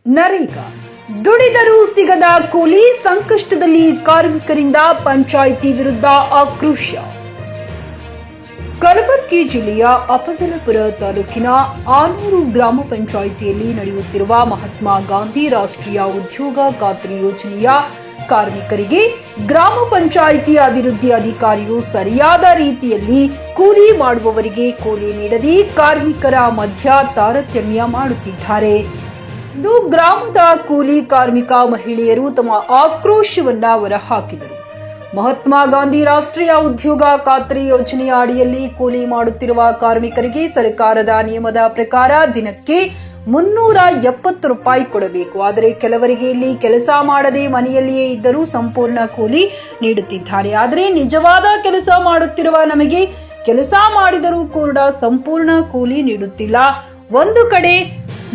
ನರೇಗಾ ದುಡಿದರೂ ಸಿಗದ ಕೂಲಿ ಸಂಕಷ್ಟದಲ್ಲಿ ಕಾರ್ಮಿಕರಿಂದ ಪಂಚಾಯಿತಿ ವಿರುದ್ಧ ಆಕ್ರೋಶ. ಕಲಬುರಗಿ ಜಿಲ್ಲೆಯ ಅಫಜಲಪುರ ತಾಲೂಕಿನ ಆನೂರು ಗ್ರಾಮ ಪಂಚಾಯಿತಿಯಲ್ಲಿ ನಡೆಯುತ್ತಿರುವ ಮಹಾತ್ಮ ಗಾಂಧಿ ರಾಷ್ಟ್ರೀಯ ಉದ್ಯೋಗ ಖಾತ್ರಿ ಯೋಜನೆಯ ಕಾರ್ಮಿಕರಿಗೆ ಗ್ರಾಮ ಪಂಚಾಯಿತಿ ಅಭಿವೃದ್ಧಿ ಅಧಿಕಾರಿಯು ಸರಿಯಾದ ರೀತಿಯಲ್ಲಿ ಕೂಲಿ ಮಾಡುವವರಿಗೆ ಕೂಲಿ ನೀಡದೆ ಕಾರ್ಮಿಕರ ಮಧ್ಯ ತಾರತಮ್ಯ ಮಾಡುತ್ತಿದ್ದಾರೆ. ಇಂದು ಗ್ರಾಮದ ಕೂಲಿ ಕಾರ್ಮಿಕ ಮಹಿಳೆಯರು ತಮ್ಮ ಆಕ್ರೋಶವನ್ನ ಹೊರಹಾಕಿದರು. ಮಹಾತ್ಮ ಗಾಂಧಿ ರಾಷ್ಟ್ರೀಯ ಉದ್ಯೋಗ ಖಾತ್ರಿ ಯೋಜನೆಯ ಅಡಿಯಲ್ಲಿ ಕೂಲಿ ಮಾಡುತ್ತಿರುವ ಕಾರ್ಮಿಕರಿಗೆ ಸರ್ಕಾರದ ನಿಯಮದ ಪ್ರಕಾರ ದಿನಕ್ಕೆ 370 ರೂಪಾಯಿ ಕೊಡಬೇಕು. ಆದರೆ ಕೆಲವರಿಗೆ ಇಲ್ಲಿ ಕೆಲಸ ಮಾಡದೆ ಮನೆಯಲ್ಲಿಯೇ ಇದ್ದರೂ ಸಂಪೂರ್ಣ ಕೂಲಿ ನೀಡುತ್ತಿದ್ದಾರೆ. ಆದರೆ ನಿಜವಾದ ಕೆಲಸ ಮಾಡುತ್ತಿರುವ ನಮಗೆ ಕೆಲಸ ಮಾಡಿದರೂ ಕೂಡ ಸಂಪೂರ್ಣ ಕೂಲಿ ನೀಡುತ್ತಿಲ್ಲ. ಒಂದು ಕಡೆ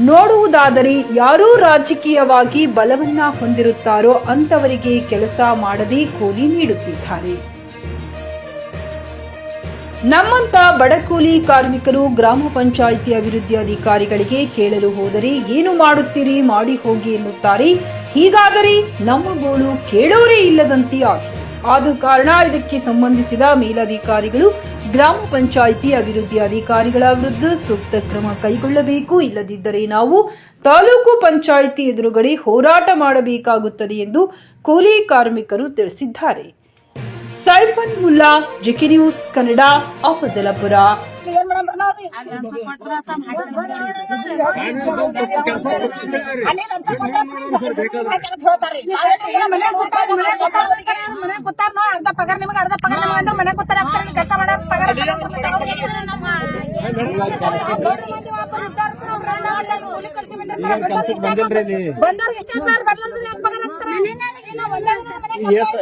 ನೋಡುವುದಾದರೆ ಯಾರು ರಾಜಕೀಯವಾಗಿ ಬಲವನ್ನ ಹೊಂದಿರುತ್ತಾರೋ ಅಂತವರಿಗೆ ಕೆಲಸ ಮಾಡದೆ ಕೂಲಿ ನೀಡುತ್ತಿದ್ದಾರೆ. ನಮ್ಮಂತ ಬಡ ಕೂಲಿ ಕಾರ್ಮಿಕರು ಗ್ರಾಮ ಪಂಚಾಯಿತಿ ಅಭಿವೃದ್ಧಿ ಅಧಿಕಾರಿಗಳಿಗೆ ಕೇಳಲು ಹೋದರೆ ಏನು ಮಾಡುತ್ತೀರಿ ಮಾಡಿ ಹೋಗಿ ಎನ್ನುತ್ತಾರೆ. ಹೀಗಾದರೆ ನಮ್ಮ ಗೋಳು ಕೇಳೋರೇ ಇಲ್ಲದಂತೆ ಆಗಿದೆ. ಆದ ಕಾರಣ ಇದಕ್ಕೆ ಸಂಬಂಧಿಸಿದ ಮೇಲಧಿಕಾರಿಗಳು ಗ್ರಾಮ ಪಂಚಾಯಿತಿ ಅಭಿವೃದ್ಧಿ ಅಧಿಕಾರಿಗಳ ವಿರುದ್ಧ ಸೂಕ್ತ ಕ್ರಮ ಕೈಗೊಳ್ಳಬೇಕು. ಇಲ್ಲದಿದ್ದರೆ ನಾವು ತಾಲೂಕು ಪಂಚಾಯಿತಿ ಎದುರುಗಡೆ ಹೋರಾಟ ಮಾಡಬೇಕಾಗುತ್ತದೆ ಎಂದು ಕೂಲಿ ಕಾರ್ಮಿಕರು ತಿಳಿಸಿದ್ದಾರೆ. Saifan Mulla, GK News Kannada, Afzalpur.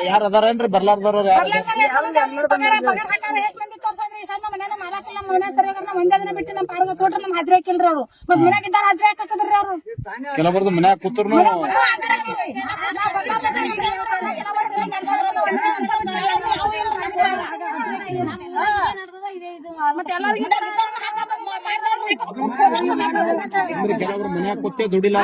ಯಾರು ಅದಾರೇನ್ರಿ ಬರ್ಲಾರ್ದವ್ರು? ಕೆಲವರ್ದು ಮನ್ಯಾಗ ಕೂತ್ರು ಕೆಲವರು ಮನ್ಯಾಗ ಕೂತೇ ದುಡಿಲ್ಲ.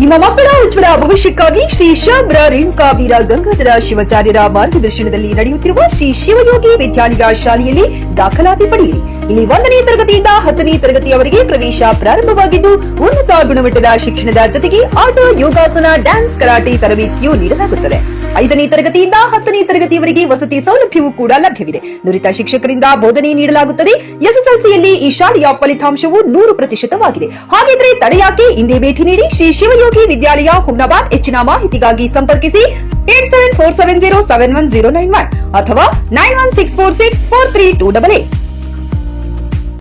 ನಿಮ್ಮ ಮಕ್ಕಳ ಉಜ್ವಲ ಭವಿಷ್ಯಕ್ಕಾಗಿ ಶ್ರೀ ಶಾಬ್ರ ರೇಣುಕಾ ವೀರ ಗಂಗಾಧರ ಶಿವಾಚಾರ್ಯರ ಮಾರ್ಗದರ್ಶನದಲ್ಲಿ ನಡೆಯುತ್ತಿರುವ ಶ್ರೀ ಶಿವಯೋಗಿ ವಿದ್ಯಾಲಯ ಶಾಲೆಯಲ್ಲಿ ದಾಖಲಾತಿ ಪಡೆಯಿರಿ. ಇಲ್ಲಿ 1ನೇ ತರಗತಿಯಿಂದ 10ನೇ ತರಗತಿಯವರೆಗೆ ಪ್ರವೇಶ ಪ್ರಾರಂಭವಾಗಿದ್ದು ಉನ್ನತ ಗುಣಮಟ್ಟದ ಶಿಕ್ಷಣದ ಜೊತೆಗೆ ಆಟ, ಯೋಗಾಸನ, ಡ್ಯಾನ್ಸ್, ಕರಾಟೆ ತರಬೇತಿಯೂ ನೀಡಲಾಗುತ್ತದೆ. 5ನೇ ತರಗತಿಯಿಂದ 10ನೇ ತರಗತಿಯವರೆಗೆ ವಸತಿ ಸೌಲಭ್ಯವೂ ಕೂಡ ಲಭ್ಯವಿದೆ. ನುರಿತ ಶಿಕ್ಷಕರಿಂದ ಬೋಧನೆ ನೀಡಲಾಗುತ್ತದೆ. ಎಸ್ಎಸ್ಎಲ್ಸಿಯಲ್ಲಿ ಈ ಶಾಲೆಯ ಫಲಿತಾಂಶವು 100%ವಾಗಿದೆ. ಹಾಗಿದ್ರೆ ತಡೆಯಾಕೆ ಇಂದೇ ಭೇಟಿ ನೀಡಿ ಶ್ರೀ ಶಿವಯೋಗಿ ವಿದ್ಯಾಲಯ, ಹುಮ್ನಾಬಾದ್. ಹೆಚ್ಚಿನ ಮಾಹಿತಿಗಾಗಿ ಸಂಪರ್ಕಿಸಿ 8747071091 ಅಥವಾ 9164643288.